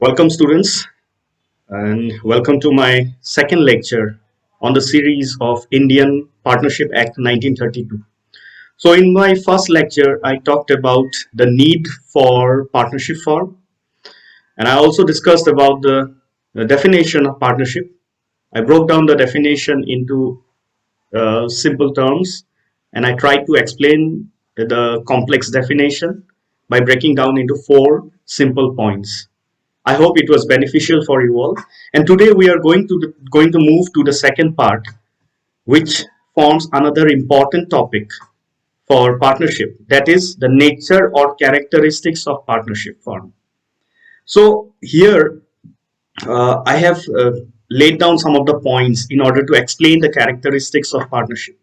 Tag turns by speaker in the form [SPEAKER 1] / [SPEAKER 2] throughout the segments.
[SPEAKER 1] Welcome, students, and welcome to my second lecture on the series of Indian Partnership Act 1932. So, in my first lecture, I talked about the need for partnership firm, and I also discussed about the definition of partnership. I broke down the definition into simple terms, and I tried to explain the complex definition by breaking down into four simple points. I hope it was beneficial for you all. And today we are going to move to the second part, which forms another important topic for partnership. That is the nature or characteristics of partnership firm. So here I have laid down some of the points in order to explain the characteristics of partnership.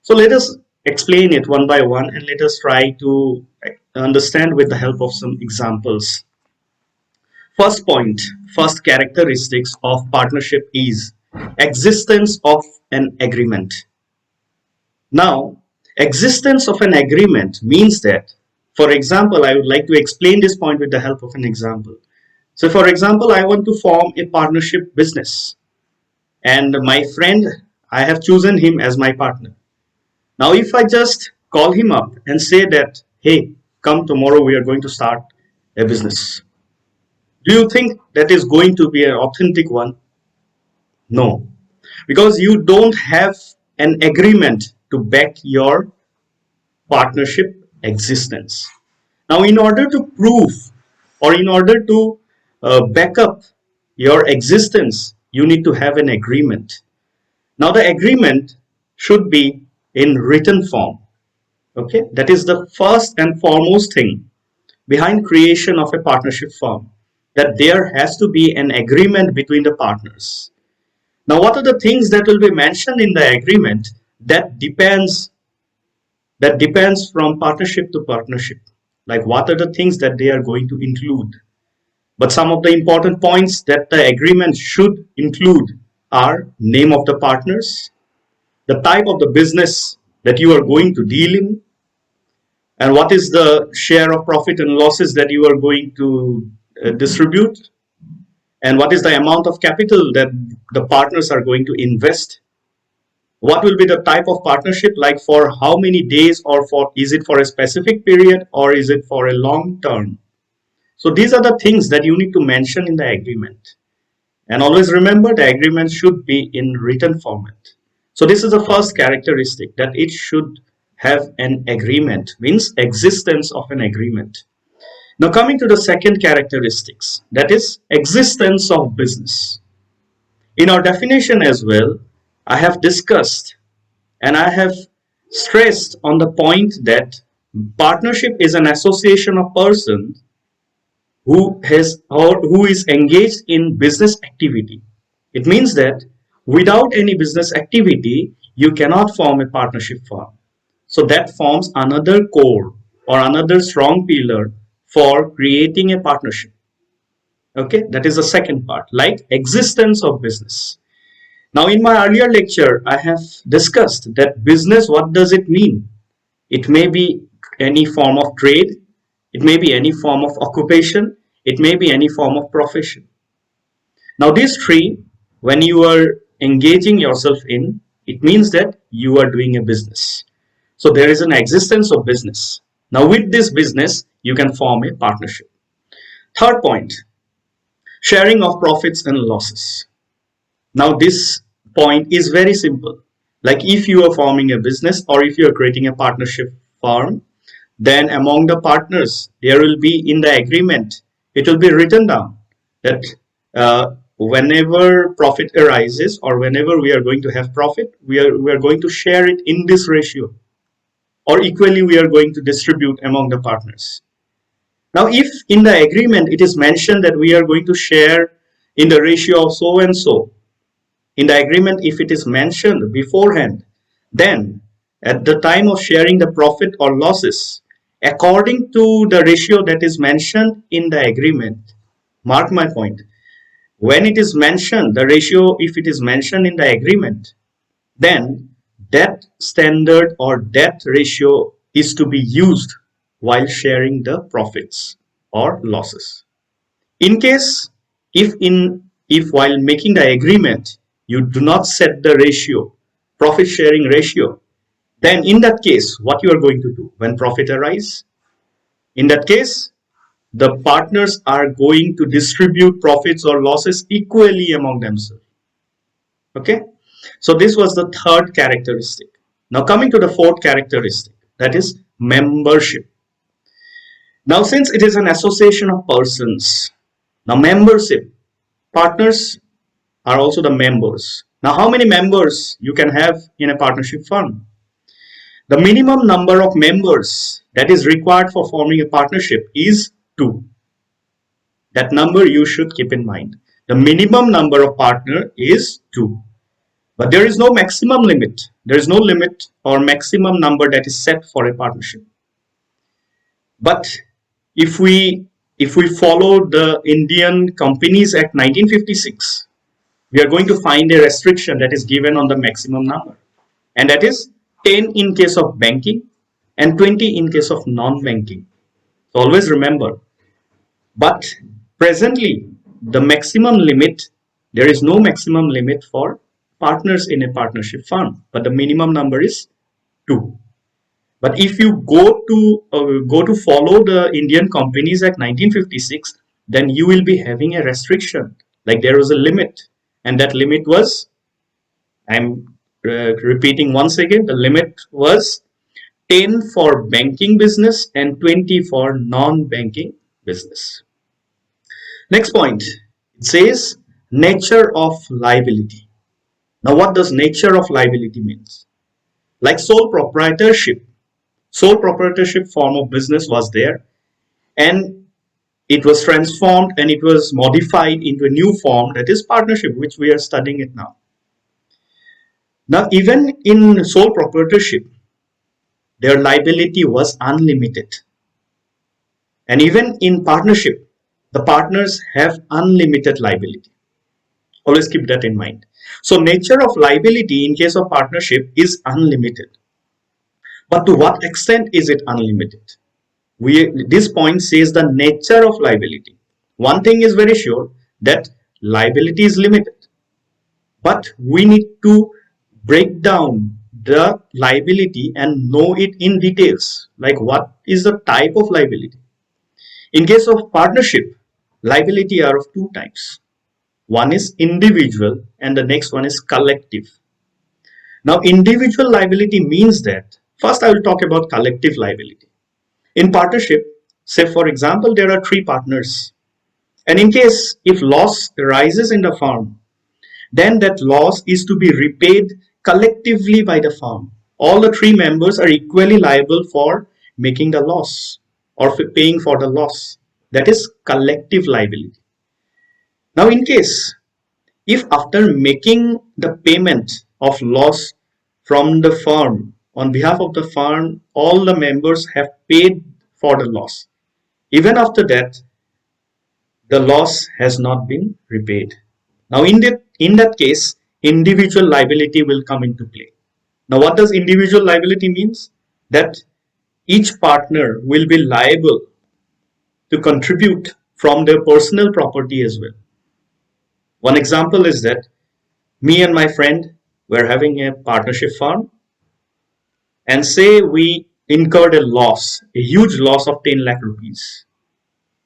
[SPEAKER 1] So let us explain it one by one and let us try to understand with the help of some examples. First point, first characteristics of partnership is existence of an agreement. Now, existence of an agreement means that, for example, I would like to explain this point with the help of an example. So, for example, I want to form a partnership business, and my friend, I have chosen him as my partner. Now, if I just call him up and say that, hey, come tomorrow, we are going to start a business. Do you think that is going to be an authentic one? No, because you don't have an agreement to back your partnership existence. Now, in order to prove or in order to back up your existence, you need to have an agreement. Now, the agreement should be in written form. Okay, that is the first and foremost thing behind creation of a partnership firm, that there has to be an agreement between the partners. Now, what are the things that will be mentioned in the agreement? That depends from partnership to partnership. Like what are the things that they are going to include? But some of the important points that the agreement should include are name of the partners, the type of the business that you are going to deal in, and what is the share of profit and losses that you are going to distribute, and what is the amount of capital that the partners are going to invest. What will be the type of partnership, like for how many days, or for is it for a specific period or is it for a long term? So these are the things that you need to mention in the agreement. And always remember, the agreement should be in written format. So this is the first characteristic, that it should have an agreement, means existence of an agreement. Now coming to the second characteristics, that is existence of business. In our definition as well, I have discussed and I have stressed on the point that partnership is an association of persons who has or who is engaged in business activity. It means that without any business activity, you cannot form a partnership firm. So that forms another core or another strong pillar for creating a partnership. Okay, that is the second part, like existence of business. Now, in my earlier lecture, I have discussed that business, what does it mean? It may be any form of trade, it may be any form of occupation, it may be any form of profession. Now, these three, when you are engaging yourself in, it means that you are doing a business. So, there is an existence of business. Now, with this business, you can form a partnership. Third point, sharing of profits and losses. Now, this point is very simple. Like if you are forming a business or if you are creating a partnership firm, then among the partners, there will be in the agreement, it will be written down that whenever profit arises or whenever we are going to have profit, we are going to share it in this ratio, or equally we are going to distribute among the partners. Now, if in the agreement it is mentioned that we are going to share in the ratio of so and so, in the agreement, if it is mentioned beforehand, then at the time of sharing the profit or losses, according to the ratio that is mentioned in the agreement, mark my point, when it is mentioned, the ratio, if it is mentioned in the agreement, then that standard or that ratio is to be used while sharing the profits or losses. In case, if while making the agreement, you do not set the ratio, profit sharing ratio, then in that case, what you are going to do when profit arise? In that case, the partners are going to distribute profits or losses equally among themselves. Okay, so this was the third characteristic. Now coming to the fourth characteristic, that is membership. Now since it is an association of persons, now membership, partners are also the members. Now how many members you can have in a partnership firm? The minimum number of members that is required for forming a partnership is 2. That number you should keep in mind. The minimum number of partner is 2. But there is no maximum limit. There is no limit or maximum number that is set for a partnership. But if we follow the Indian Companies Act 1956, we are going to find a restriction that is given on the maximum number, and that is 10 in case of banking and 20 in case of non-banking. So always remember. But presently, the maximum limit, there is no maximum limit for partners in a partnership firm, but the minimum number is 2. But if you go to follow the Indian Companies Act 1956, then you will be having a restriction. Like there was a limit, and that limit was, I'm repeating once again, the limit was 10 for banking business and 20 for non-banking business. Next point, it says nature of liability. Now, what does nature of liability means? Like sole proprietorship form of business was there, and it was transformed and it was modified into a new form, that is partnership, which we are studying it now. Now, even in sole proprietorship, their liability was unlimited. And even in partnership, the partners have unlimited liability. Always keep that in mind. So nature of liability in case of partnership is unlimited. But to what extent is it unlimited? This point says the nature of liability. One thing is very sure, that liability is limited. But we need to break down the liability and know it in details. Like what is the type of liability? In case of partnership, liability are of two types. One is individual and the next one is collective. Now, individual liability means that, first I will talk about collective liability. In partnership, say for example, there are 3 partners. And in case if loss arises in the firm, then that loss is to be repaid collectively by the firm. All the 3 members are equally liable for making the loss or for paying for the loss. That is collective liability. Now, in case if after making the payment of loss from the firm, on behalf of the firm, all the members have paid for the loss, even after that, the loss has not been repaid. Now, in that case, individual liability will come into play. Now, what does individual liability means? That each partner will be liable to contribute from their personal property as well. One example is that me and my friend were having a partnership firm, and say we incurred a loss, a huge loss of 10 lakh rupees.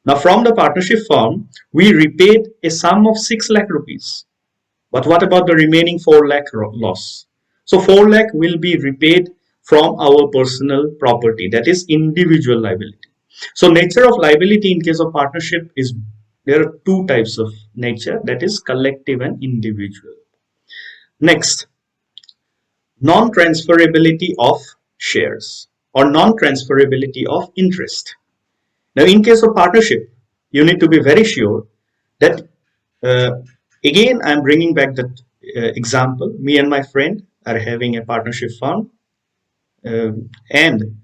[SPEAKER 1] Now, from the partnership firm, we repaid a sum of 6 lakh rupees. But what about the remaining 4 lakh loss? So 4 lakh will be repaid from our personal property, that is individual liability. So nature of liability in case of partnership is, there are 2 types of nature, that is collective and individual. Next, non-transferability of shares or non-transferability of interest. Now, in case of partnership, you need to be very sure that, uh, again, I'm bringing back that example. Me and my friend are having a partnership firm, and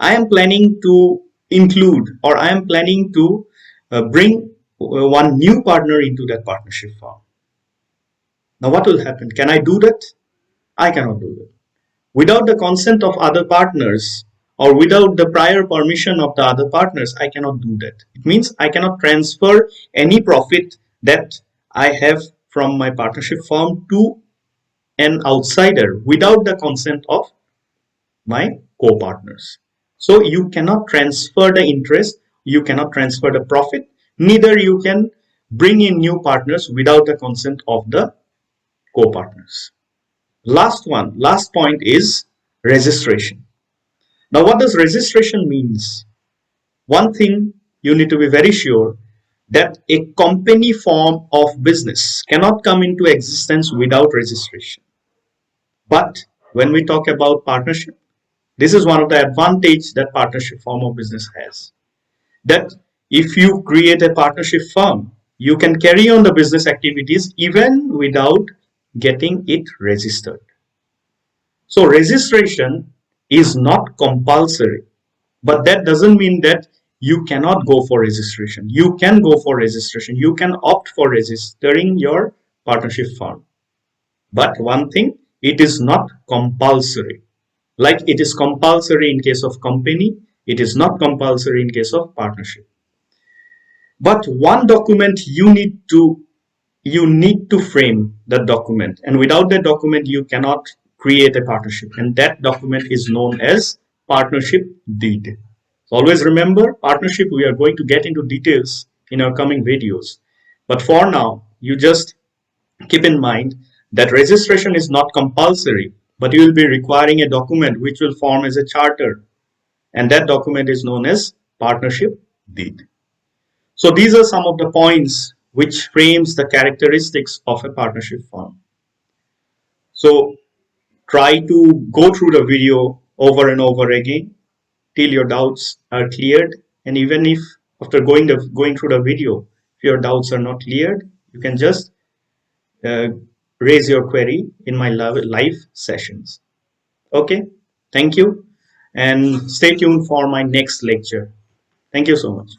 [SPEAKER 1] I am planning to include, or I am planning to bring one new partner into that partnership firm. Now, what will happen? Can I do that? I cannot do that. Without the consent of other partners, or without the prior permission of the other partners, I cannot do that. It means I cannot transfer any profit that I have from my partnership firm to an outsider without the consent of my co-partners. So you cannot transfer the interest, you cannot transfer the profit, neither you can bring in new partners without the consent of the co-partners. Last point is registration. Now, what does registration means? One thing you need to be very sure that a company form of business cannot come into existence without registration. But when we talk about partnership, this is one of the advantage that partnership form of business has. That if you create a partnership firm, you can carry on the business activities even without getting it registered. So registration is not compulsory, but that doesn't mean that you cannot go for registration. You can go for registration. You can opt for registering your partnership firm. But one thing, it is not compulsory. Like it is compulsory in case of company, it is not compulsory in case of partnership. But one document you need to frame that document, and without that document you cannot create a partnership, and that document is known as partnership deed. So always remember, partnership, we are going to get into details in our coming videos, but for now you just keep in mind that registration is not compulsory, but you will be requiring a document which will form as a charter, and that document is known as partnership deed. So these are some of the points which frames the characteristics of a partnership firm. So try to go through the video over and over again till your doubts are cleared. And even if after going through the video, if your doubts are not cleared, you can just uh, raise your query in my live sessions. Okay, thank you, and stay tuned for my next lecture. Thank you so much.